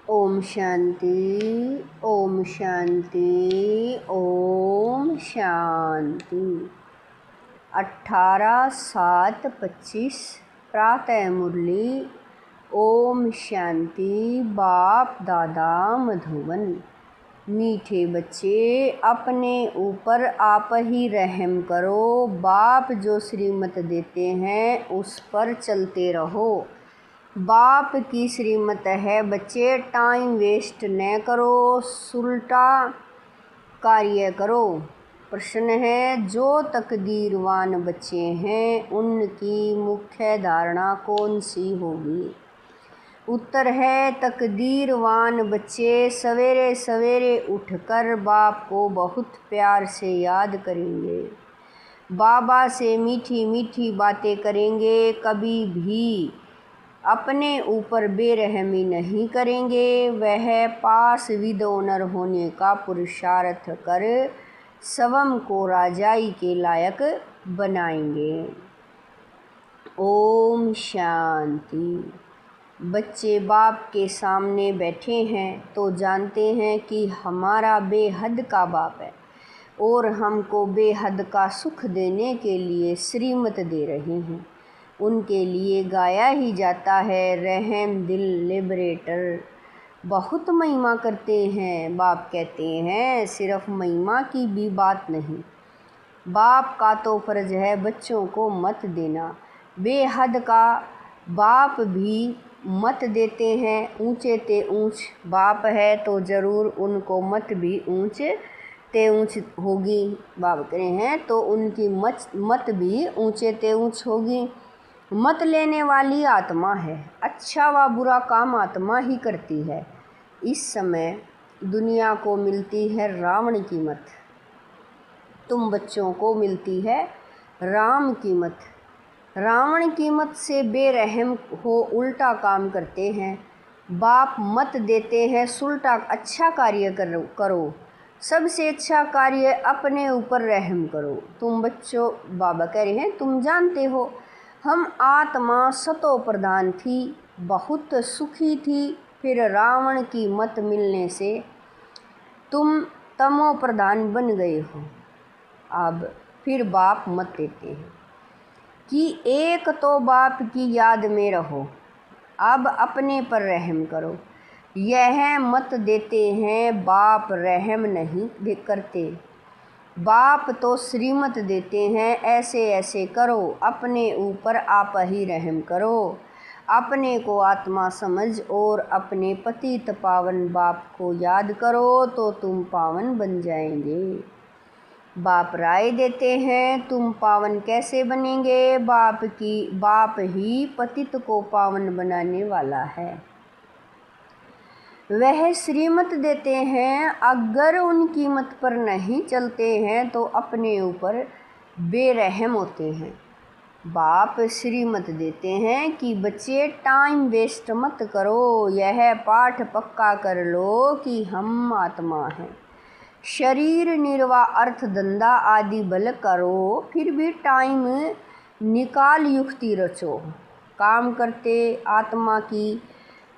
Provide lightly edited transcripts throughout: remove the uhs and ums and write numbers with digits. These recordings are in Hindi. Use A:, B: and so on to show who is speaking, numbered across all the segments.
A: ओम शांति, ओम शांति, ओम शांति। 18/7/25 प्रातः मुरली। ओम शांति। बाप दादा मधुबन। मीठे बच्चे, अपने ऊपर आप ही रहम करो। बाप जो श्रीमत देते हैं उस पर चलते रहो। बाप की श्रीमत है बच्चे, टाइम वेस्ट न करो, सुलटा कार्य करो। प्रश्न है, जो तकदीरवान बच्चे हैं उनकी मुख्य धारणा कौन सी होगी? उत्तर है, तकदीरवान बच्चे सवेरे सवेरे उठकर बाप को बहुत प्यार से याद करेंगे, बाबा से मीठी मीठी बातें करेंगे, कभी भी अपने ऊपर बेरहमी नहीं करेंगे। वह पास विद ऑनर होने का पुरुषार्थ कर स्वयं को राजाई के लायक बनाएंगे। ओम शांति। बच्चे बाप के सामने बैठे हैं तो जानते हैं कि हमारा बेहद का बाप है और हमको बेहद का सुख देने के लिए श्रीमत दे रहे हैं। उनके लिए गाया ही जाता है, रहम दिल लिबरेटर। बहुत महिमा करते हैं। बाप कहते हैं सिर्फ महिमा की भी बात नहीं, बाप का तो फर्ज है बच्चों को मत देना। बेहद का बाप भी मत देते हैं। ऊंचे ते ऊंच बाप है तो ज़रूर उनको मत भी ऊंचे ते ऊंच होगी। बाप कह रहे हैं तो उनकी मत भी ऊंचे ते ऊंच होगी। मत लेने वाली आत्मा है, अच्छा व बुरा काम आत्मा ही करती है। इस समय दुनिया को मिलती है रावण की मत, तुम बच्चों को मिलती है राम की मत। रावण की मत से बेरहम हो उल्टा काम करते हैं। बाप मत देते हैं सुलटा अच्छा कार्य करो। सबसे अच्छा कार्य अपने ऊपर रहम करो। तुम बच्चों, बाबा कह रहे हैं, तुम जानते हो हम आत्मा सतो प्रधान थी, बहुत सुखी थी। फिर रावण की मत मिलने से तुम तमो प्रधान बन गए हो। अब फिर बाप मत देते हैं कि एक तो बाप की याद में रहो, अब अपने पर रहम करो। यह मत देते हैं, बाप रहम नहीं करते। बाप तो श्रीमत देते हैं, ऐसे ऐसे करो, अपने ऊपर आप ही रहम करो। अपने को आत्मा समझ और अपने पतित पावन बाप को याद करो तो तुम पावन बन जाएंगे। बाप राय देते हैं, तुम पावन कैसे बनेंगे? बाप ही पतित को पावन बनाने वाला है। वह श्रीमत देते हैं, अगर उनकी मत पर नहीं चलते हैं तो अपने ऊपर बेरहम होते हैं। बाप श्रीमत देते हैं कि बच्चे टाइम वेस्ट मत करो, यह पाठ पक्का कर लो कि हम आत्मा हैं। शरीर निर्वाह अर्थ धंधा आदि बल करो, फिर भी टाइम निकाल युक्ति रचो। काम करते आत्मा की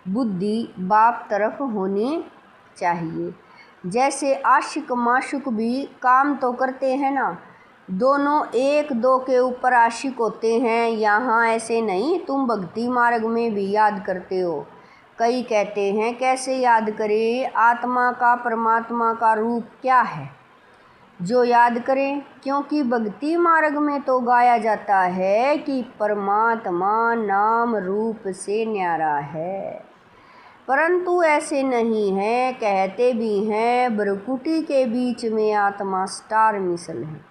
A: बुद्धि बाप तरफ होनी चाहिए। जैसे आशिक माशुक भी काम तो करते हैं ना, दोनों एक दो के ऊपर आशिक होते हैं। यहाँ ऐसे नहीं, तुम भक्ति मार्ग में भी याद करते हो। कई कहते हैं कैसे याद करें? आत्मा का परमात्मा का रूप क्या है जो याद करें? क्योंकि भक्ति मार्ग में तो गाया जाता है कि परमात्मा नाम रूप से न्यारा है, परंतु ऐसे नहीं है। कहते भी हैं भ्रकुटी के बीच में आत्मा स्टार मिसल है।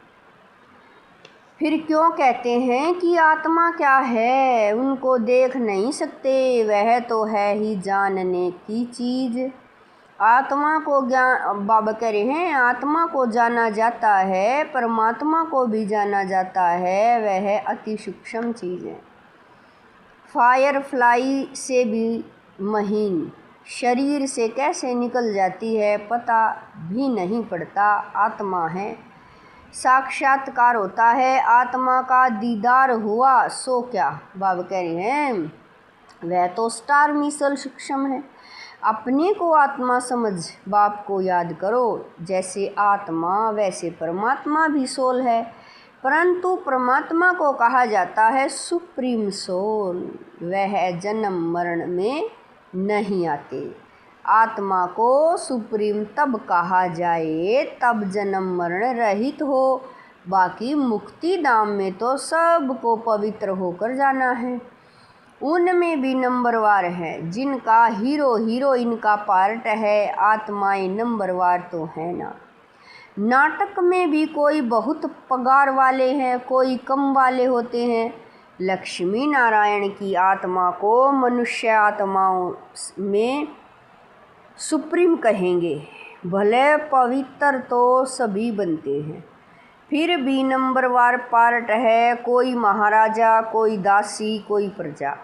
A: फिर क्यों कहते हैं कि आत्मा क्या है? उनको देख नहीं सकते, वह तो है ही जानने की चीज़। आत्मा को ज्ञान, बाबा कह रहे हैं, आत्मा को जाना जाता है, परमात्मा को भी जाना जाता है। वह अति सूक्ष्म चीज़ है, फायर फ्लाई से भी महीन। शरीर से कैसे निकल जाती है पता भी नहीं पड़ता। आत्मा है, साक्षात्कार होता है, आत्मा का दीदार हुआ सो क्या? बाबा कह रहे हैं वह तो स्टार मिसल सूक्ष्म है। अपने को आत्मा समझ बाप को याद करो। जैसे आत्मा वैसे परमात्मा भी सोल है, परंतु परमात्मा को कहा जाता है सुप्रीम सोल। वह जन्म मरण में नहीं आते। आत्मा को सुप्रीम तब कहा जाए तब जन्म मरण रहित हो। बाकी मुक्ति धाम में तो सबको पवित्र होकर जाना है। उनमें भी नंबरवार हैं, जिनका हीरो हीरोइन का पार्ट है। आत्माएं नंबरवार तो है ना। नाटक में भी कोई बहुत पगार वाले हैं, कोई कम वाले होते हैं। लक्ष्मी नारायण की आत्मा को मनुष्य आत्माओं में सुप्रीम कहेंगे। भले पवित्र तो सभी बनते हैं, फिर भी नंबरवार पार्ट है। कोई महाराजा, कोई दासी, कोई प्रजा।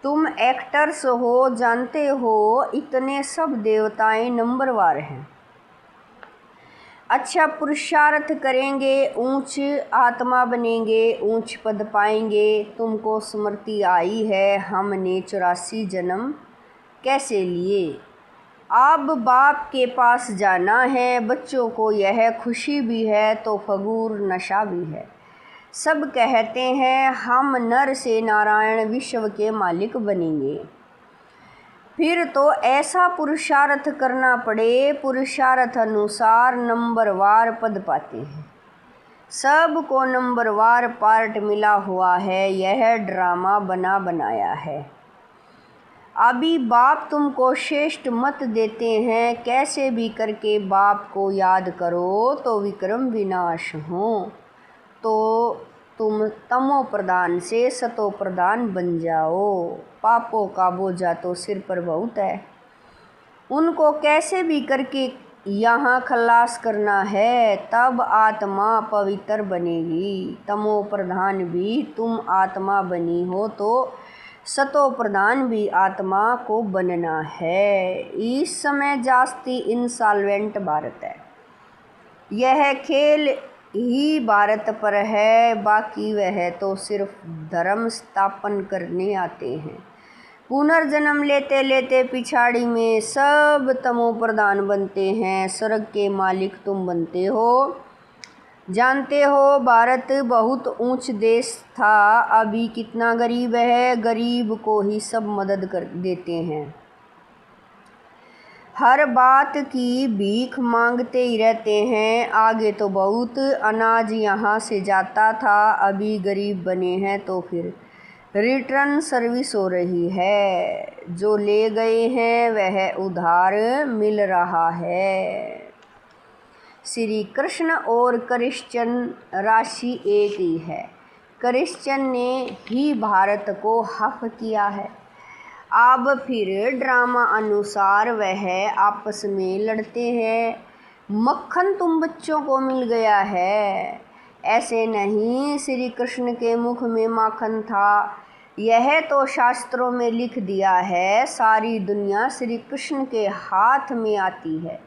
A: तुम एक्टर्स हो, जानते हो, इतने सब देवताएं नंबरवार हैं। अच्छा पुरुषार्थ करेंगे, ऊंच आत्मा बनेंगे, ऊंच पद पाएंगे। तुमको स्मृति आई है हमने 84 जन्म कैसे लिए। अब बाप के पास जाना है। बच्चों को यह खुशी भी है तो फगूर नशा भी है। सब कहते हैं हम नर से नारायण विश्व के मालिक बनेंगे। फिर तो ऐसा पुरुषार्थ करना पड़े, पुरुषार्थ अनुसार नंबरवार पद पाते हैं। सबको नंबरवार पार्ट मिला हुआ है। यह ड्रामा बना बनाया है। अभी बाप तुमको श्रेष्ठ मत देते हैं, कैसे भी करके बाप को याद करो तो विक्रम विनाश हो। तो तुम तमो प्रधान से सतो प्रधान बन जाओ। पापों का बोझा तो सिर पर बहुत है, उनको कैसे भी करके यहाँ खलास करना है, तब आत्मा पवित्र बनेगी। तमो प्रधान भी तुम आत्मा बनी हो तो सतो प्रधान भी आत्मा को बनना है। इस समय जास्ती इंसॉल्वेंट भारत है। यह खेल ही भारत पर है, बाकी वह तो सिर्फ धर्म स्थापन करने आते हैं। पुनर्जन्म लेते लेते पिछाड़ी में सब तमो प्रधान बनते हैं। स्वर्ग के मालिक तुम बनते हो। जानते हो भारत बहुत ऊंच देश था, अभी कितना गरीब है। गरीब को ही सब मदद कर देते हैं। हर बात की भीख मांगते ही रहते हैं। आगे तो बहुत अनाज यहाँ से जाता था, अभी गरीब बने हैं तो फिर रिटर्न सर्विस हो रही है। जो ले गए हैं वह उधार मिल रहा है। श्री कृष्ण और क्रिश्चियन राशि एक ही है। क्रिश्चियन ने ही भारत को हफ किया है। अब फिर ड्रामा अनुसार वह आपस में लड़ते हैं। मक्खन तुम बच्चों को मिल गया है, ऐसे नहीं श्री कृष्ण के मुख में माखन था। यह तो शास्त्रों में लिख दिया है। सारी दुनिया श्री कृष्ण के हाथ में आती है।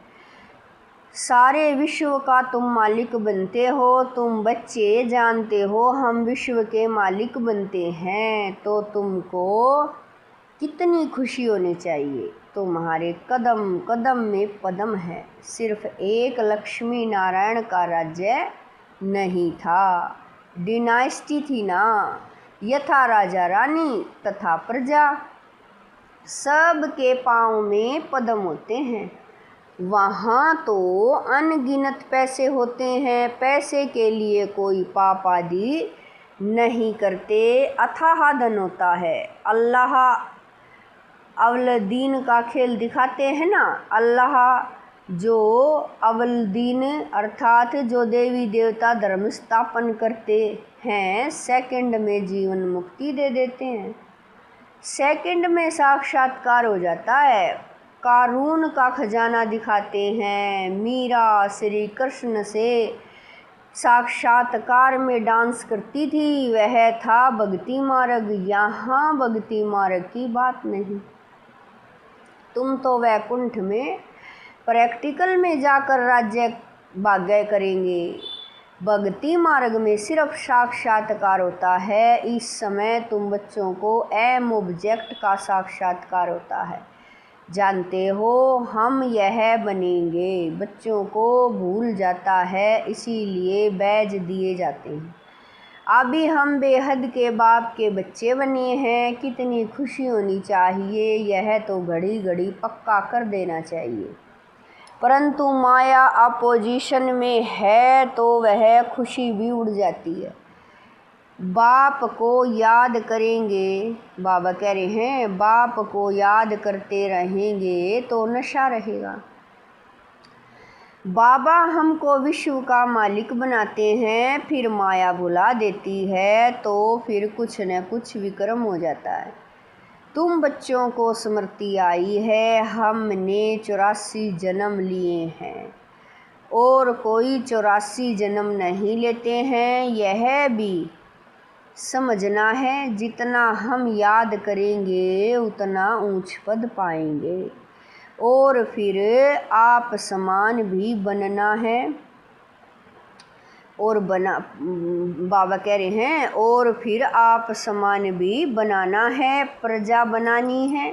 A: सारे विश्व का तुम मालिक बनते हो। तुम बच्चे जानते हो हम विश्व के मालिक बनते हैं, तो तुमको कितनी खुशी होनी चाहिए। तुम्हारे कदम कदम में पदम है। सिर्फ एक लक्ष्मी नारायण का राज्य नहीं था, डिनाइस्टी थी ना। यथा राजा रानी तथा प्रजा, सबके पाँव में पदम होते हैं। वहाँ तो अनगिनत पैसे होते हैं। पैसे के लिए कोई पाप आदि नहीं करते। अथाह धन होता है। अल्लाह अव्वल दीन का खेल दिखाते हैं ना। अल्लाह जो अव्वल दीन अर्थात जो देवी देवता धर्म स्थापन करते हैं, सेकंड में जीवन मुक्ति दे देते हैं। सेकंड में साक्षात्कार हो जाता है। कारून का खजाना दिखाते हैं। मीरा श्री कृष्ण से साक्षात्कार में डांस करती थी, वह था भक्ति मार्ग। यहाँ भक्ति मार्ग की बात नहीं। तुम तो वैकुंठ में प्रैक्टिकल में जाकर राज्य भाग्य करेंगे। भक्ति मार्ग में सिर्फ साक्षात्कार होता है। इस समय तुम बच्चों को एम ऑब्जेक्ट का साक्षात्कार होता है। जानते हो हम यह बनेंगे। बच्चों को भूल जाता है, इसीलिए बैज दिए जाते हैं। अभी हम बेहद के बाप के बच्चे बने हैं, कितनी खुशी होनी चाहिए। यह तो घड़ी घड़ी पक्का कर देना चाहिए, परंतु माया अपोजिशन में है तो वह खुशी भी उड़ जाती है। बाप को याद करेंगे, बाबा कह रहे हैं बाप को याद करते रहेंगे तो नशा रहेगा। बाबा हमको विश्व का मालिक बनाते हैं, फिर माया भुला देती है तो फिर कुछ न कुछ विक्रम हो जाता है। तुम बच्चों को स्मृति आई है, हमने 84 जन्म लिए हैं और कोई 84 जन्म नहीं लेते हैं। यह भी समझना है, जितना हम याद करेंगे उतना ऊंच पद पाएंगे और फिर आप समान भी बनना है। और बाबा कह रहे हैं और फिर आप समान भी बनाना है, प्रजा बनानी है।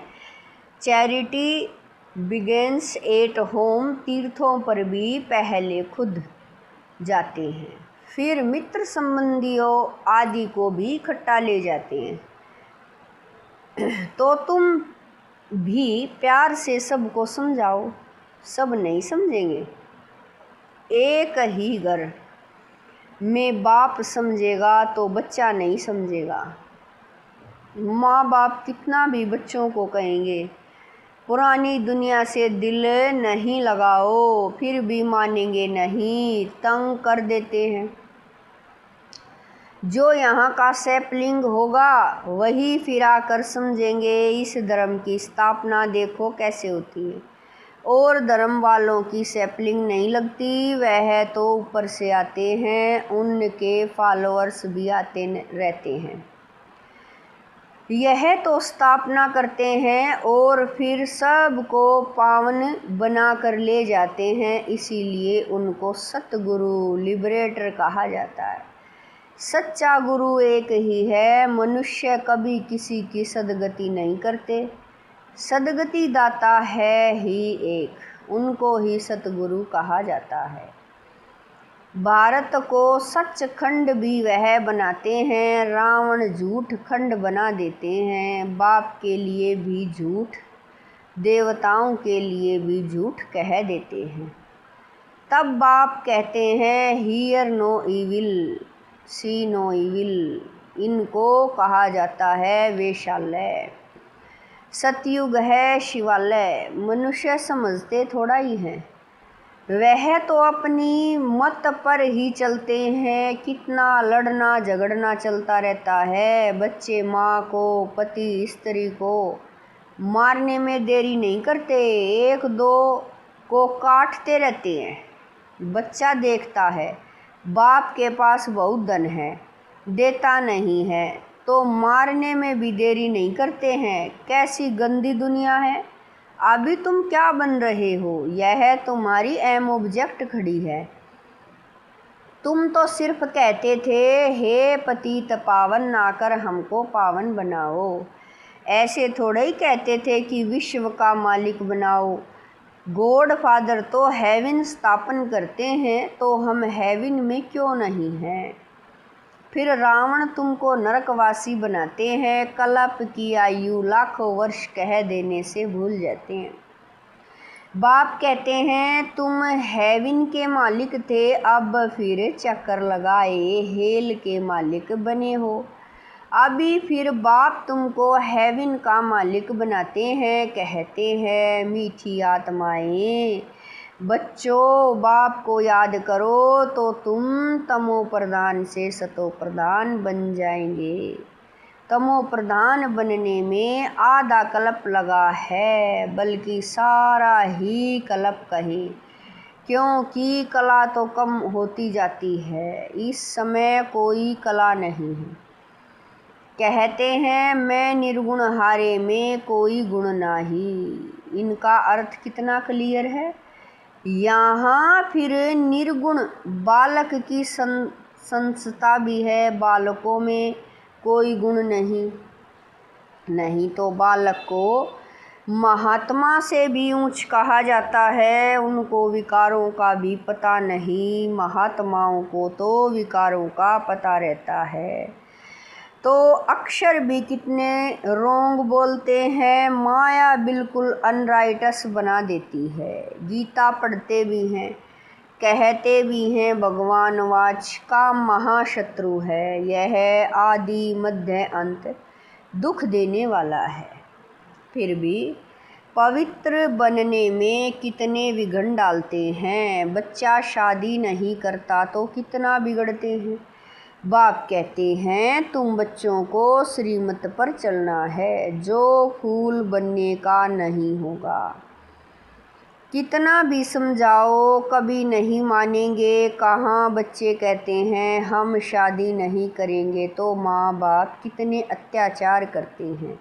A: Charity begins at home. तीर्थों पर भी पहले खुद जाते हैं, फिर मित्र संबंधियों आदि को भी इकट्ठा ले जाते हैं। तो तुम भी प्यार से सबको समझाओ, सब नहीं समझेंगे। एक ही घर में बाप समझेगा तो बच्चा नहीं समझेगा। माँ बाप कितना भी बच्चों को कहेंगे पुरानी दुनिया से दिल नहीं लगाओ, फिर भी मानेंगे नहीं, तंग कर देते हैं। जो यहाँ का सैपलिंग होगा वही फिर आकर समझेंगे। इस धर्म की स्थापना देखो कैसे होती है, और धर्म वालों की सैपलिंग नहीं लगती, वह तो ऊपर से आते हैं, उनके फॉलोअर्स भी आते रहते हैं। यह तो स्थापना करते हैं और फिर सबको पावन बना कर ले जाते हैं, इसीलिए उनको सतगुरु लिबरेटर कहा जाता है। सच्चा गुरु एक ही है। मनुष्य कभी किसी की सदगति नहीं करते, सदगति दाता है ही एक, उनको ही सतगुरु कहा जाता है। भारत को सच खंड भी वह बनाते हैं, रावण झूठ खंड बना देते हैं। बाप के लिए भी झूठ, देवताओं के लिए भी झूठ कह देते हैं। तब बाप कहते हैं hear no evil, see no evil. इनको कहा जाता है वेश्यालय। सतयुग है शिवालय। मनुष्य समझते थोड़ा ही हैं, वह तो अपनी मत पर ही चलते हैं। कितना लड़ना झगड़ना चलता रहता है। बच्चे माँ को, पति स्त्री को मारने में देरी नहीं करते, एक दो को काटते रहते हैं। बच्चा देखता है बाप के पास बहुत धन है, देता नहीं है तो मारने में भी देरी नहीं करते हैं। कैसी गंदी दुनिया है। अभी तुम क्या बन रहे हो, यह तुम्हारी एम ऑब्जेक्ट खड़ी है। तुम तो सिर्फ कहते थे हे पतित पावन आकर हमको पावन बनाओ। ऐसे थोड़े ही कहते थे कि विश्व का मालिक बनाओ। गॉड फादर तो हेवन स्थापन करते हैं, तो हम हेवन में क्यों नहीं हैं। फिर रावण तुमको नरकवासी बनाते हैं। कलप की आयु लाखों वर्ष कह देने से भूल जाते हैं। बाप कहते हैं तुम हेवन के मालिक थे, अब फिर चक्कर लगाए हेल के मालिक बने हो। अभी फिर बाप तुमको हेवन का मालिक बनाते हैं। कहते हैं मीठी आत्माएं, बच्चों बाप को याद करो तो तुम तमो प्रधान से सतो प्रधान बन जाएंगे। तमो प्रधान बनने में आधा कल्प लगा है, बल्कि सारा ही कल्प कहे, क्योंकि कला तो कम होती जाती है। इस समय कोई कला नहीं है। कहते हैं मैं निर्गुण हारे में कोई गुण नाही। इनका अर्थ कितना क्लियर है। यहाँ फिर निर्गुण बालक की संस्था भी है। बालकों में कोई गुण नहीं तो बालक को महात्मा से भी ऊंच कहा जाता है, उनको विकारों का भी पता नहीं, महात्माओं को तो विकारों का पता रहता है। तो अक्षर भी कितने रोंग बोलते हैं, माया बिल्कुल अनराइटस बना देती है। गीता पढ़ते भी हैं, कहते भी हैं भगवान वाच का महाशत्रु है, यह आदि मध्य अंत दुख देने वाला है। फिर भी पवित्र बनने में कितने विघ्न डालते हैं। बच्चा शादी नहीं करता तो कितना बिगड़ते हैं। बाप कहते हैं तुम बच्चों को श्रीमत पर चलना है, जो फूल बनने का नहीं होगा। कितना भी समझाओ कभी नहीं मानेंगे। कहाँ बच्चे कहते हैं हम शादी नहीं करेंगे, तो माँ बाप कितने अत्याचार करते हैं।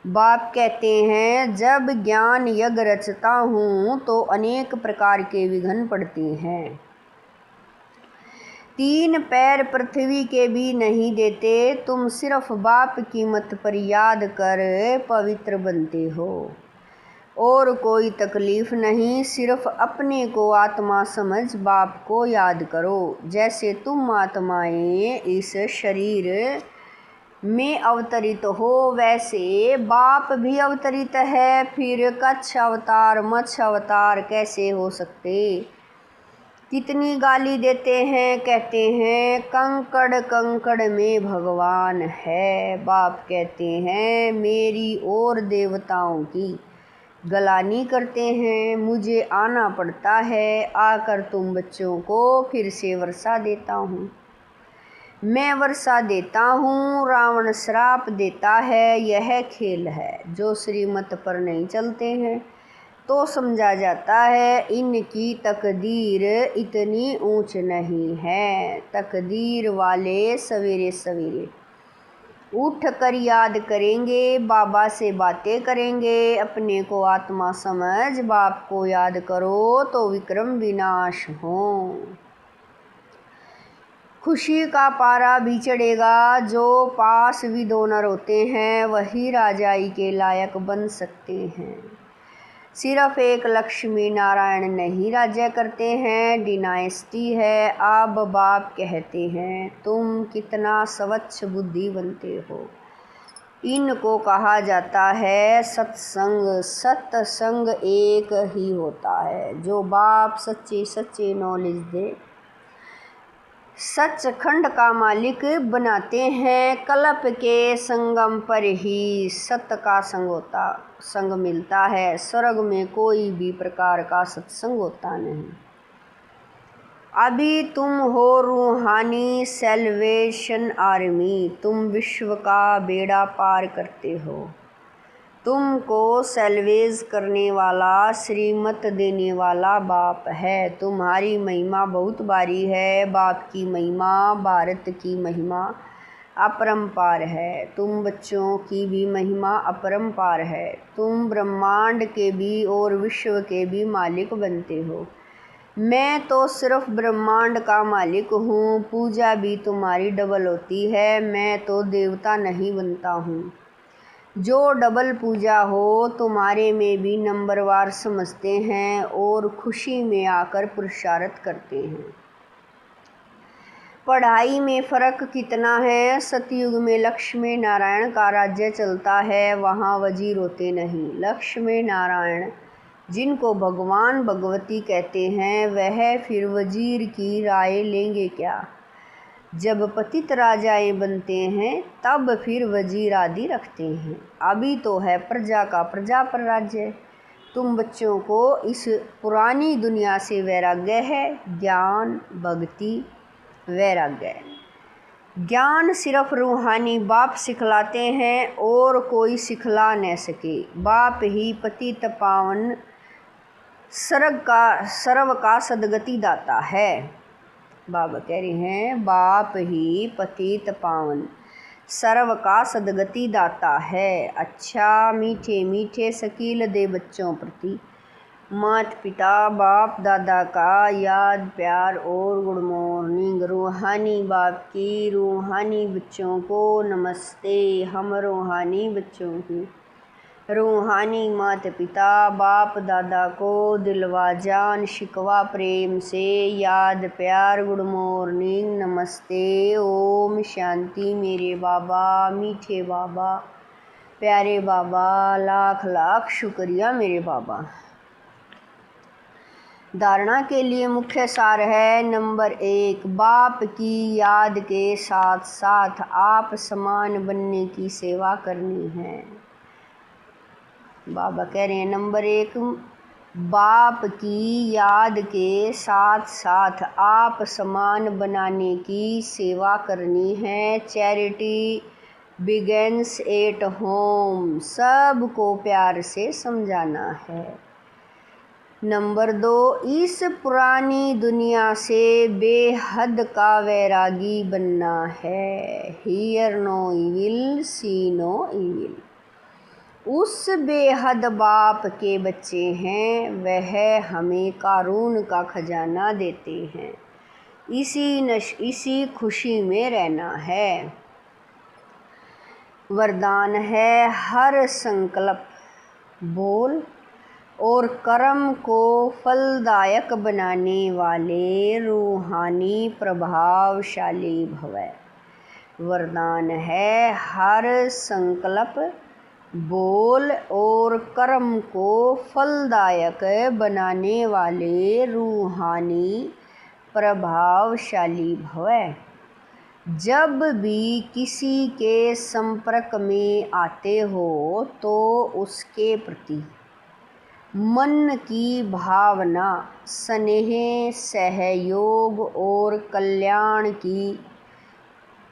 A: बाप कहते हैं जब ज्ञान यज्ञ रचता हूँ तो अनेक प्रकार के विघ्न पड़ते हैं। 3 पैर पृथ्वी के भी नहीं देते, तुम सिर्फ बाप की मत पर याद कर पवित्र बनते हो। और कोई तकलीफ नहीं, सिर्फ अपने को आत्मा समझ बाप को याद करो। जैसे तुम आत्माएं इस शरीर में अवतरित हो, वैसे बाप भी अवतरित है। फिर कच्छ अवतार मत्स्य अवतार कैसे हो सकते। कितनी गाली देते हैं, कहते हैं कंकड़ कंकड़ में भगवान है। बाप कहते हैं मेरी और देवताओं की गलानी करते हैं, मुझे आना पड़ता है। आकर तुम बच्चों को फिर से वर्षा देता हूँ, मैं वर्षा देता हूँ, रावण श्राप देता है। यह खेल है। जो श्रीमत पर नहीं चलते हैं तो समझा जाता है इनकी तकदीर इतनी ऊंच नहीं है। तकदीर वाले सवेरे सवेरे उठ कर याद करेंगे, बाबा से बातें करेंगे। अपने को आत्मा समझ बाप को याद करो तो विक्रम विनाश हो। खुशी का पारा भी चढ़ेगा। जो पास विदोनर होते हैं वही राजाई के लायक बन सकते हैं। सिर्फ एक लक्ष्मी नारायण नहीं राज्य करते हैं, डिनाइस्टी है। अब बाप कहते हैं तुम कितना स्वच्छ बुद्धि बनते हो। इनको कहा जाता है सत्संग। सत्संग एक ही होता है। जो बाप सच्चे सच्चे नॉलेज दे, सचखंड का मालिक बनाते हैं। कल्प के संगम पर ही सत्य का संग मिलता है। स्वर्ग में कोई भी प्रकार का सत्संग होता नहीं। अभी तुम हो रूहानी सेल्वेशन आर्मी, तुम विश्व का बेड़ा पार करते हो। तुमको सेल्वेज करने वाला, श्रीमत देने वाला बाप है। तुम्हारी महिमा बहुत भारी है। बाप की महिमा, भारत की महिमा अपरंपार है। तुम बच्चों की भी महिमा अपरंपार है। तुम ब्रह्मांड के भी और विश्व के भी मालिक बनते हो। मैं तो सिर्फ ब्रह्मांड का मालिक हूँ। पूजा भी तुम्हारी डबल होती है। मैं तो देवता नहीं बनता हूँ। जो डबल पूजा हो तुम्हारे में भी नंबरवार समझते हैं और खुशी में आकर पुरुषार्थ करते हैं। पढ़ाई में फ़र्क कितना है। सतयुग में लक्ष्मी नारायण का राज्य चलता है, वहाँ वजीर होते नहीं। लक्ष्मी नारायण जिनको भगवान भगवती कहते हैं, वह फिर वजीर की राय लेंगे क्या। जब पतित राजाएं बनते हैं तब फिर वजीर आदि रखते हैं। अभी तो है प्रजा का प्रजा पर राज्य। तुम बच्चों को इस पुरानी दुनिया से वैराग्य है। ज्ञान भक्ति वैराग्य। ज्ञान सिर्फ रूहानी बाप सिखलाते हैं और कोई सिखला न सके। बाप ही पतित पावन सर्व का सदगति दाता है। बाबा कह रहे हैं बाप ही पतित पावन सर्व का सदगति दाता है। अच्छा मीठे मीठे शकील दे बच्चों प्रति माता पिता बाप दादा का याद प्यार और गुड मॉर्निंग। रूहानी बाप की रूहानी बच्चों को नमस्ते। हम रूहानी बच्चों की रूहानी माता पिता बाप दादा को दिलवा जान शिकवा प्रेम से याद प्यार गुड मॉर्निंग नमस्ते ओम शांति। मेरे बाबा मीठे बाबा प्यारे बाबा लाख लाख शुक्रिया मेरे बाबा। धारणा के लिए मुख्य सार है। नंबर 1, बाप की याद के साथ साथ आप समान बनने की सेवा करनी है। बाबा कह रहे हैं नंबर 1, बाप की याद के साथ साथ आप समान बनाने की सेवा करनी है। चैरिटी बिगेन्स एट होम, सबको प्यार से समझाना है। नंबर 2, इस पुरानी दुनिया से बेहद का वैरागी बनना है। Hear no evil see no evil. उस बेहद बाप के बच्चे हैं, वह हमें कारून का खजाना देते हैं। इसी खुशी में रहना है। वरदान है, हर संकल्प बोल और कर्म को फलदायक बनाने वाले रूहानी प्रभावशाली भव। वरदान है, हर संकल्प बोल और कर्म को फलदायक बनाने वाले रूहानी प्रभावशाली भव। जब भी किसी के संपर्क में आते हो तो उसके प्रति मन की भावना स्नेह सहयोग और कल्याण की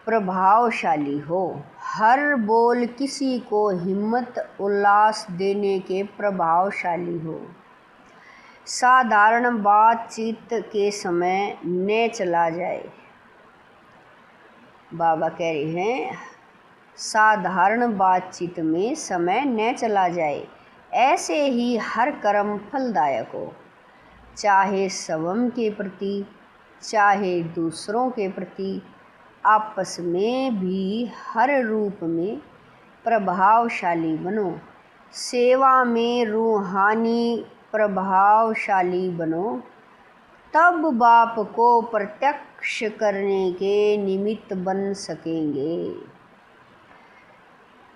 A: प्रभावशाली हो। हर बोल किसी को हिम्मत उल्लास देने के प्रभावशाली हो। साधारण बातचीत के समय न चला जाए। बाबा कह रहे हैं साधारण बातचीत में समय न चला जाए। ऐसे ही हर कर्म फलदायक हो, चाहे स्वयं के प्रति चाहे दूसरों के प्रति। आपस में भी हर रूप में प्रभावशाली बनो। सेवा में रूहानी प्रभावशाली बनो, तब बाप को प्रत्यक्ष करने के निमित्त बन सकेंगे।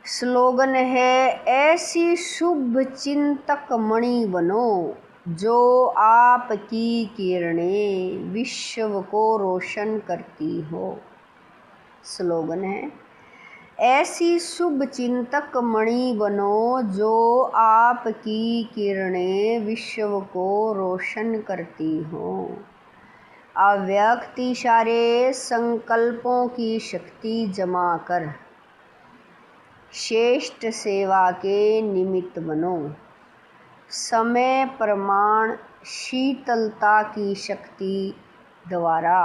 A: स्लोगन है, ऐसी शुभ चिंतक मणि बनो जो आपकी किरणें विश्व को रोशन करती हो। स्लोगन है, ऐसी शुभ चिंतक मणि बनो जो आपकी किरणें विश्व को रोशन करती हो। अव्यक्त इशारे संकल्पों की शक्ति जमा कर श्रेष्ठ सेवा के निमित्त बनो। समय प्रमाण शीतलता की शक्ति द्वारा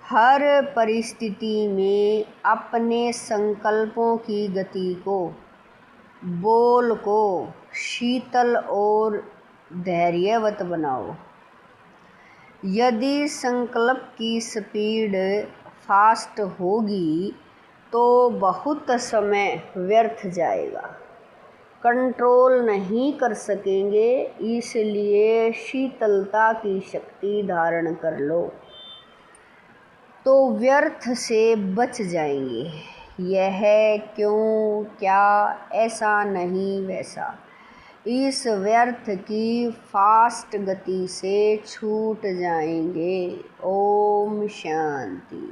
A: हर परिस्थिति में अपने संकल्पों की गति को बोल को शीतल और धैर्यवत बनाओ। यदि संकल्प की स्पीड फास्ट होगी तो बहुत समय व्यर्थ जाएगा, कंट्रोल नहीं कर सकेंगे। इसलिए शीतलता की शक्ति धारण कर लो तो व्यर्थ से बच जाएंगे। यह क्यों क्या ऐसा नहीं वैसा, इस व्यर्थ की फास्ट गति से छूट जाएंगे। ओम शांति।